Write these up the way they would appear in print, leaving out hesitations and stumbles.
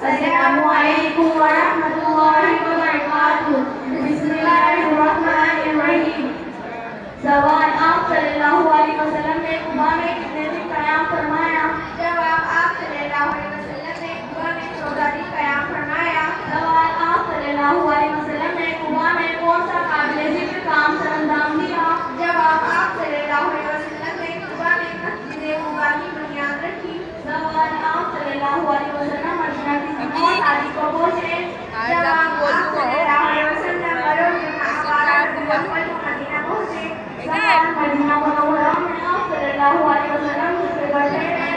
السلام علیکم ورحمۃ اللہ وبرکاتہ. بسم اللہ الرحمن الرحیم. سوال: آپ صلی اللہ علیہ وسلم نے قباء میں کتنے دن قیام فرمایا؟ جواب: آپ صلی اللہ علیہ وسلم نے قباء میں 14 دن قیام فرمایا. سوال: آپ صلی اللہ علیہ وسلم نے قباء میں کون سا قابل ذکر کام سر انجام دیا؟ جواب: آپ صلی اللہ علیہ وسلم نے قباء میں مسجد قباء کی بنیاد رکھی. سوال: آپ صلی اللہ علیہ وسلم مدینہ کی کتنی تاریخ کو پہنچے؟ جواب: آپ صلی اللہ علیہ وسلم مدینہ پہنچے. سوال: مدینہ منورہ میں آپ صلی اللہ علیہ وسلم کس سے بیٹھے ہیں؟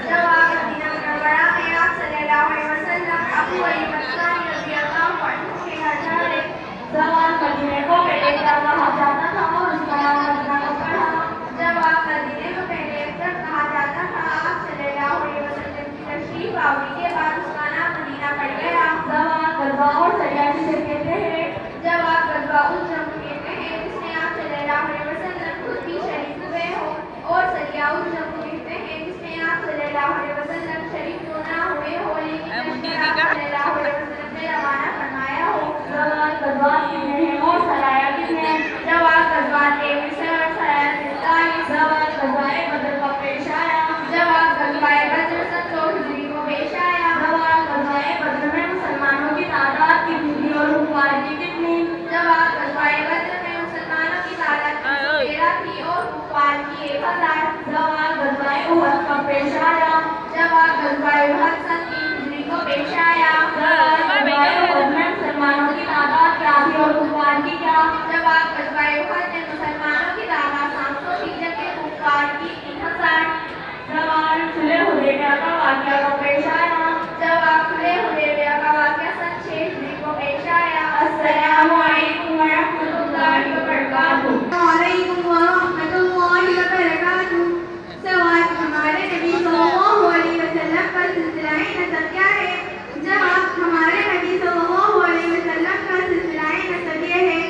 جواب: مدینہ منورہ میں آپ صلی اللہ علیہ وسلم ابو ایوب انصاری رضی اللہ عنہ کے گھر ٹھہرے. سوال: مدینے کو پہلے کیا کہا جاتا تھا اور اس کا نام مدینہ کب پڑا؟ جواب: مدینے کو پہلے اکثر کہا جاتا تھا. آپ صلی اللہ علیہ وسلم کی تشریف آوری کے بعد اس کا نام مدینہ پڑ گیا. سوال: غزوہ اور سریہ کسے کہتے ہیں؟ جواب: غزوہ اس جنگ کو کہتے ہیں جس میں آپ صلی اللہ علیہ وسلم خود بھی شریک ہوئے ہو، اور سریہ اس جنگ کو کہتے ہیں جس میں آپ صلی اللہ علیہ وسلم شریک تو نہ ہوئے ہو لیکن آپ صلی اللہ علیہ وسلم نے روانہ فرمایا ہو. سوال: غزوات کتنے ہیں اور سرایا کتنے ہیں؟ جواب: غزوات 23 اور سرایا 43. سوال: غزوہ بدر کب پیش آیا؟ جواب: غزوہ بدر 700 ہجری کو پیش آیا. سوال: غزوہ بدر میں مسلمانوں کی تعداد کتنی تھی اور کفار کی کتنی؟ جواب: غزوہ بدر میں مسلمانوں کی تعداد 13 تھی اور کفار کی 1000. سوال: غزوہ احد کب پیش آیا؟ جواب: غزوہ احد 3 ہجری کو پیش آیا. سوال: غزوہ احد میں مسلمانوں کی تعداد کیا تھی اور کفار کی کیا؟ جواب: غزوہ احد میں مسلمانوں کی تعداد 700 تھی جبکہ کفار کی 3000. سوال: صلح حدیبیہ کا واقعہ کب پیش آیا؟ جواب: صلح حدیبیہ کا واقعہ 6 ہجری کو پیش آیا. السلام علیکم ورحمۃ اللہ وبرکاتہ. وعلیکم ورحمۃ اللہ وبرکاتہ. سوال: ہمارے نبی صلی اللہ علیہ وسلم کا سلسلہ نسب کیا ہے؟ جواب: ہمارے نبی صلی اللہ علیہ وسلم کا سلسلہ نسب یہ ہے: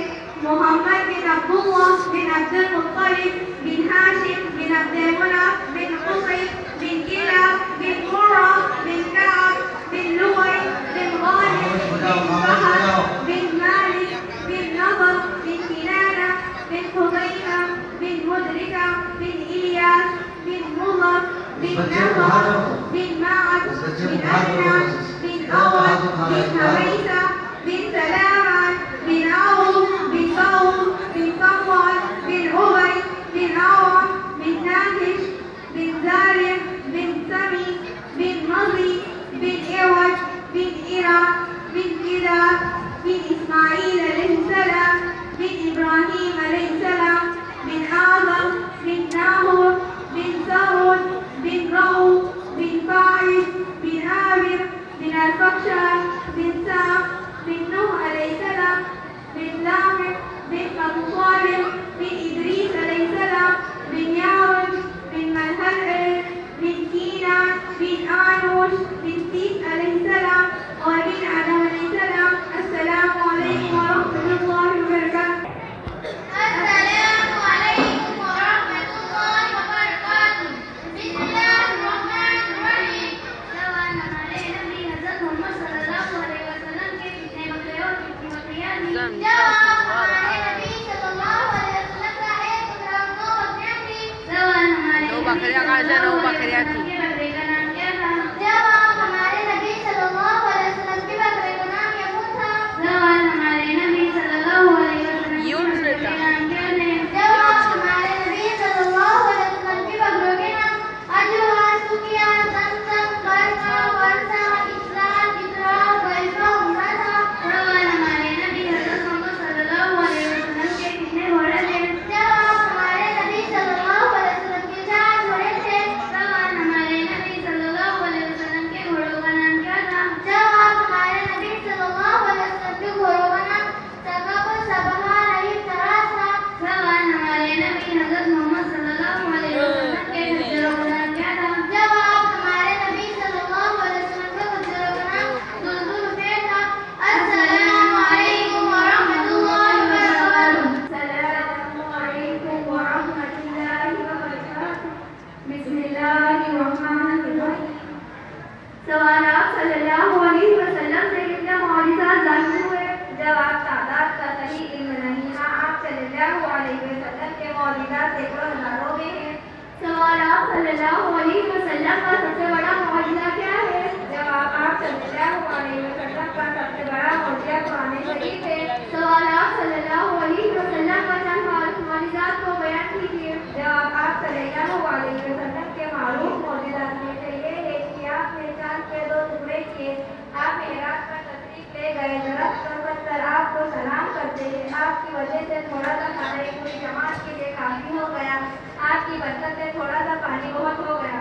محمد بن عبداللہ بن عبد المطلب بن ہاشم بن عبد مناف بن قصی بن کلاب بن مرہ بن کعب بن لؤی بن غالب بن فہد بن مالک بن نضر بن کنانہ بن خزیمہ بن مدرکہ بن الیاس بن مضر بن نضر بن معد بن ادنان بن اود بن حویسہ بن سلامان بن عوف بن بوز بن صفوان بن عبید بن عوام بن ناهش بن زارع بن سمی بن مضی بن عوج بن عراق بن کدار بن اسماعیل علیہ السلام بن ابراہیم علیہ السلام بن آدم بن ناہور بن سرود بن رؤ بن فاعل بن عامر بن الفخشار بن سام بن نوح علیہ السلام بن لامع بن ابو صالح بن ادریس علیہ السلام بن یعرج بن ملحل بن کینان بن آنوش بن سیس علیہ السلام اور بن آدم علیہ السلام. السلام علیکم ورحمۃ اللہ وبرکاتہ. السلام علیکم ورحمۃ اللہ وبرکاتہ. بسم اللہ الرحمن الرحیم. سوال: ہمارے نبی حضرت محمد صلی اللہ علیہ وسلم کے کتنے بکرے اور کتنی بکریاں تھیں؟ جواب: ہمارے نبی صلی اللہ علیہ وسلم کا ایک بکرا اور 9 بکریاں تھیں. سوال: ہمارے نبی صلی اللہ علیہ وسلم کے بکرے کا نام کیا تھا؟ جواب: ہمارے نبی صلی اللہ علیہ وسلم کے بکرے کا نام یمن تھا. سوال: ہمارے نبی صلی اللہ علیہ وسلم کے بکرے کے نام کیا ہیں؟ جواب: ہمارے نبی صلی اللہ علیہ وسلم کے بکروں کے نام اجوا، سقیا، زمزم، برما، ورثہ، اسلام، اسرا، غیظہ، امرا. سوال: ہمارے نبی حضرت محمد صلی اللہ علیہ وسلم کے کتنے گھوڑے تھے؟ جواب: ہمارے نبی صلی اللہ علیہ وسلم کے 4 گھوڑے تھے. سوال: ہمارے سینکڑوں ہزاروں میں ہے۔ سوال آپ صلی اللہ علیہ وسلم کا سب سے بڑا معجزہ کیا ہے؟ جواب آپ صلی اللہ علیہ وسلم کا سب سے بڑا معجزہ قرآن شریف ہے۔ سوال آپ صلی اللہ علیہ وسلم کا چند معجزات کو بیان کیجیے۔ جواب آپ صلی اللہ علیہ وسلم کے معروف معجزات میں سے یہ ہے کہ آپ نے چاند کے 2 ٹکڑے کیے، آپ معراج پر تشریف لے گئے، درخت پر پتھر آپ کو سلام کرتے ہیں، آپ کی وجہ سے تھوڑا سا کھانا ایک پوری جماعت کے لیے کافی ہو گیا، آپ کی برکت سے تھوڑا سا پانی بہت ہو گیا۔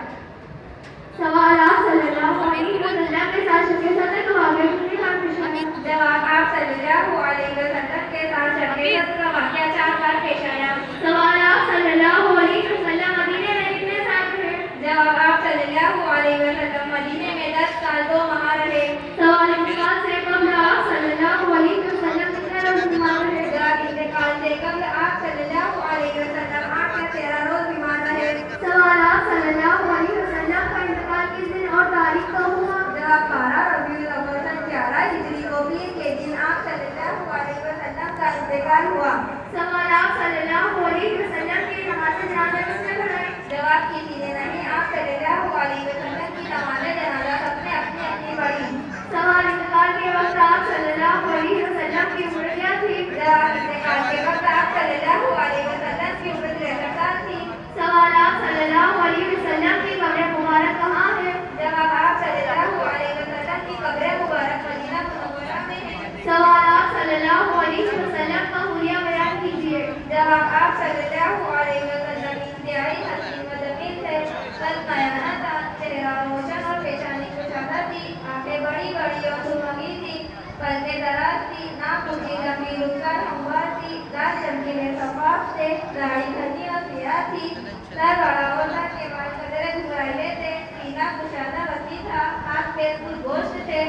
سوال آپ صلی اللہ علیہ وسلم کے ساتھ شب صدر کا واقعہ کتنی بار پیش آیا؟ جواب آپ صلی اللہ علیہ وسلم کے ساتھ شب صدر کا واقعہ 4 بار پیش آیا۔ سوال آپ صلی اللہ علیہ وسلم مدینے میں کتنے سال رہے؟ جواب آپ صلی اللہ علیہ وسلم مدینے میں 10 سال 2 ماہ رہے۔ سوال انتقال سے قبل آپ صلی اللہ علیہ وسلم کتنے روز بیمار رہے؟ جواب انتقال سے قبل آپ صلی اللہ علیہ وسلم 8 یا 13 روز بیمار رہے۔ سوال آپ صلی اللہ علیہ وسلم کا انتقال کس دن اور تاریخ کو ہوا؟ جواب 12 ربیع الاول سن 11 ہجری کو پیر کے دن آپ صلی اللہ علیہ وسلم کا انتقال ہوا۔ سوال آپ صلی اللہ علیہ وسلم کی نماز جنازہ کس نے پڑھائی؟ جواب کسی نے نہیں، آپ صلی اللہ علیہ وسلم کی نماز جنازہ سب نے اپنی اپنی پڑھی۔ سوال انتقال کے وقت آپ صلی اللہ علیہ وسلم کی عمر کیا تھی؟ جواب انتقال کے وقت آپ صلی اللہ علیہ وسلم کی عمر 63 سال تھی۔ سوال آپ صلی اللہ علیہ وسلم کی قبر مبارک کہاں ہے؟ جواب آپ صلی اللہ علیہ وسلم کی قبر مبارک مدینہ منورہ میں ہے۔ سوال آپ صلی اللہ علیہ وسلم کا حلیہ بیان کیجیے۔ جواب آپ صلی اللہ علیہ وسلم انتہائی حسین و جمیل تھے، قد میانہ تھا، چہرہ روشن اور پیشانی کشادہ تھی، آنکھیں بڑی بڑی اور سرمگی تھی، پلکیں دراز تھی، ناک اونچی لمبی رخسار ہموار تھی، دانت چمکیلے شفاف تھے، داڑھی گھنی اور سیاہ تھی، سر بڑا اور سر کے بال قدرے گھبرائلے تھے، سینہ کشادہ وسیع تھا، ہاتھ پیر پر گوشت تھے،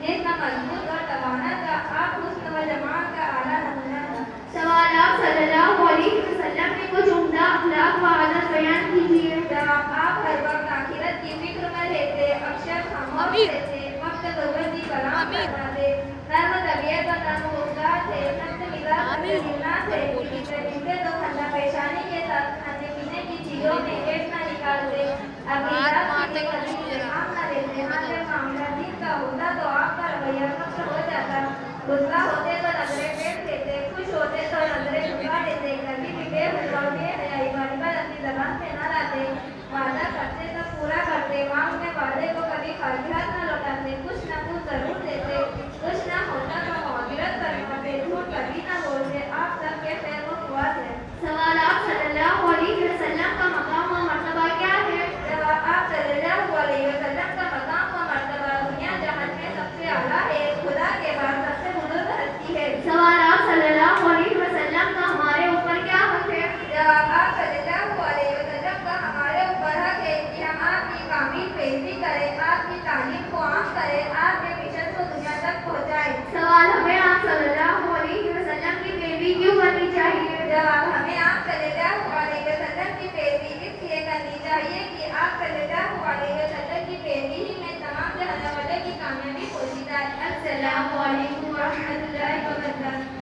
جسم مضبوط اور توانا تھا، آپ حسن و جمال کا اعلیٰ نمونہ تھا۔ سوال آپ صلی اللہ علیہ وسلم کے کچھ عمدہ اخلاق و عادت بیان کیجیے۔ جواب آپ ہر وقت آخرت کی فکر میں رہتے، اکثر خاموش رہتے، وقت ضرورت کی کلام فرماتے، نرم طبیعت اور نرم گفتار تھے، سخت مزاج اور دلنا تھے، جنتے تو کھانا پیشانی کے ساتھ کھانے پینے کی چیزوں میں پیٹ نہ نکالتے، اپنی ذات کی کبھی کام نہ لیتے، ہاں جب معاملہ دین کا ہوتا تو آپ کا رویہ فخر ہو جاتا، غصہ ہوتے تو نظریں پھیر دیتے، خوش ہوتے تو نظریں جھکا دیتے، کبھی بھی بے حیا اور بے حیائی والی بات اپنی زبان سے نہ لاتے، وعدہ کرتے تو پورا کرتے، مانگنے والے کو کبھی خالی ہاتھ نہ لوٹاتے، کچھ نہ کچھ ضرور دیتے، کچھ نہ ہوتا تو معذرت فرماتے، جھوٹ کبھی نہ بولتے، آپ سب کے خیر و خواہ تھے۔ سوال آپ صلی اللہ علیہ وسلم کا مقام و مرتبہ کیا ہے؟ جواب آپ صلی اللہ علیہ وسلم کا مقام و مرتبہ دنیا جہان میں سب سے اعلیٰ ہے، خدا کے بعد سب سے بزرگ ہستی ہے۔ سوال آپ صلی اللہ علیہ وسلم کا ہمارے اوپر کیا حق ہے؟ جواب آپ صلی اللہ علیہ وسلم کا ہمارے اوپر حق ہے کہ ہم آپ کی کامل پیروی کریں، آپ کی تعلیم کو عام کریں، آپ کے مشن کو دنیا تک پہنچائیں۔ سوال ہمیں آپ صلی اللہ علیہ وسلم کی پیروی کیوں کرنی چاہیے؟ جواب ہمیں آپ صلی اللہ علیہ وسلم کی پیروی اس لیے کرنی چاہیے کہ آپ صلی اللہ علیہ وسلم کی پیروی ہی میں تمام جہان والے کی کامیابی پوشیدہ ہے۔ السلام علیکم ورحمۃ اللہ وبرکاتہ۔